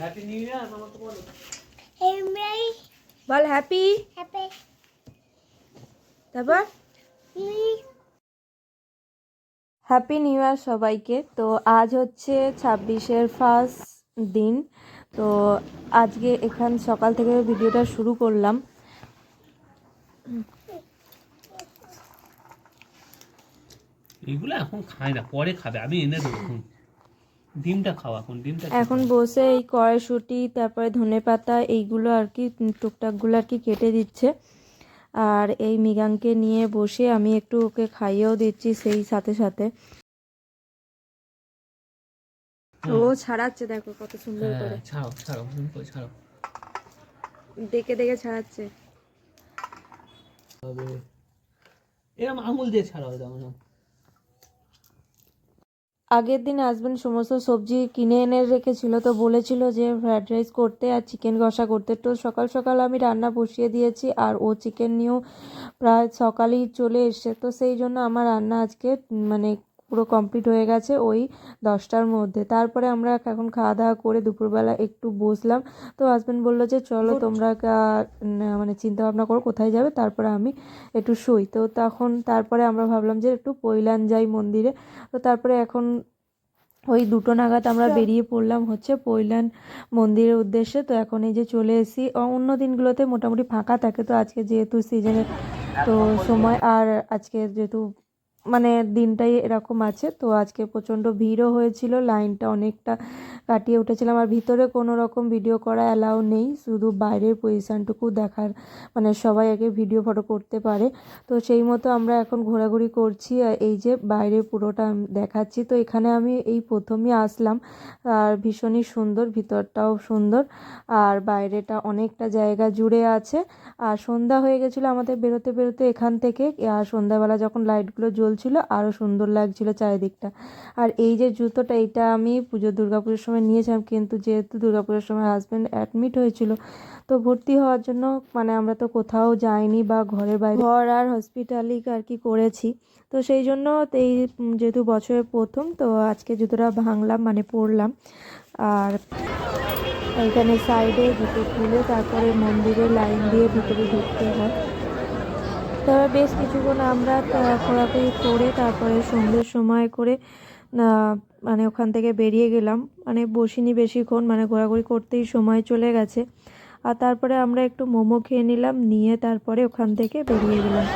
Happy new year মামাকে বলো। বল happy. তারপর হ্যাপি নিউ ইয়ার সবাইকে। তো আজ হচ্ছে 26-এর ফার্স্ট দিন। তো আজকে এখান সকাল থেকে ভিডিওটা শুরু করলাম। এইগুলো এখন খায় না, পরে খাবে, আমি এনে দেবো। ডিমটা খাও, এখন ডিমটা এখন বসে এই কড়াইশুঁটি তারপরে ধনেপাতা এইগুলো আর কি টুকটাকগুলো আর কি কেটে দিচ্ছে। আর এই মৃগাঙ্ককে নিয়ে বসে আমি একটু ওকে খাইয়েও দিচ্ছি সেই সাথে সাথে। ও ছাড়াচ্ছে, দেখো কত সুন্দর করে। ছাড়াও ছাড়াও ছাড়াও, দেখে দেখে ছাড়াচ্ছে। এরকম আঙুল দিয়ে ছাড়াও দাও না। আগের দিন হাজবেন্ড সমস্ত সবজি কিনে এনে রেখেছিল, তো বলেছিল যে ফ্রাইড রাইস করতে আর চিকেন কষা করতে। তো সকাল সকাল আমি রান্না বসিয়ে দিয়েছি আর ও চিকেন নিয়েও প্রায় সকালেই চলে এসছে। তো সেই জন্য আমার রান্না আজকে মানে পুরো কমপ্লিট হয়ে গেছে ওই 10টার মধ্যে। তারপরে আমরা এখন খাওয়া দাওয়া করে দুপুরবেলা একটু বসলাম। তো হাজব্যান্ড বললো যে চলো তোমরা মানে চিন্তা ভাবনা করো কোথায় যাবে, তারপরে আমি একটু শুই। তো তারপরে আমরা ভাবলাম যে একটু পৈলান যাই মন্দিরে। তো তারপরে এখন ওই 2টো নাগাদ আমরা বেরিয়ে পড়লাম হচ্ছে পৈলান মন্দিরের উদ্দেশ্যে। তো এখন এই যে চলে এসেছি। অন্য দিনগুলোতে মোটামুটি ফাঁকা থাকে, তো আজকে যেহেতু সিজনের তো সময় আর আজকে যেহেতু মানে দিনটাই এরকম আছে, তো আজকে প্রচণ্ড ভিড়ও হয়েছিল, লাইনটা অনেকটা কাটিয়ে উঠেছিলাম। আর ভিতরে কোনো রকম ভিডিও করা অ্যালাউ নেই, শুধু বাইরের পজিশানটুকু দেখার মানে সবাই আগে ভিডিও ফটো করতে পারে। তো সেই মতো আমরা এখন ঘোরাঘুরি করছি আর এই যে বাইরের পুরোটা দেখাচ্ছি। তো এখানে আমি এই প্রথমই আসলাম আর ভীষণই সুন্দর, ভিতরটাও সুন্দর আর বাইরেটা অনেকটা জায়গা জুড়ে আছে। আর সন্ধ্যা হয়ে গেছিলো আমাদের বেরোতে বেরোতে এখান থেকে। আর সন্ধ্যাবেলা যখন লাইটগুলো জ্বলছিল আরও সুন্দর লাগছিল চারিদিকটা। আর এই যে জুতোটা, এটা আমি দুর্গাপুজোর সময় নিয়েছিলাম, কিন্তু যেহেতু দুর্গাপুজোর সময় হাজব্যান্ড অ্যাডমিট হয়েছিল, তো ভর্তি হওয়ার জন্য মানে আমরা তো কোথাও যাইনি বা ঘরের বাইরে ঘর আর হসপিটালি আর কি করেছি। তো সেই জন্য এই যেহেতু বছরের প্রথম, তো আজকে জুতোটা ভাঙলাম মানে পরলাম। আর এখানে সাইডে জুতো খুলে তারপরে মন্দিরে লাইন দিয়ে ভিতরে ঢুকতে হয়। তবে বেশ কিছুক্ষণ আমরা ঘোরাঘুরি করে তারপরে সন্ধ্যের সময় করে মানে ওখান থেকে বেরিয়ে গেলাম। মানে বসিনি বেশিক্ষণ, মানে ঘোরাঘুরি করতেই সময় চলে গেছে। আর তারপরে আমরা একটু মোমো খেয়ে নিলাম, নিয়ে তারপরে ওখান থেকে বেরিয়ে গেলাম।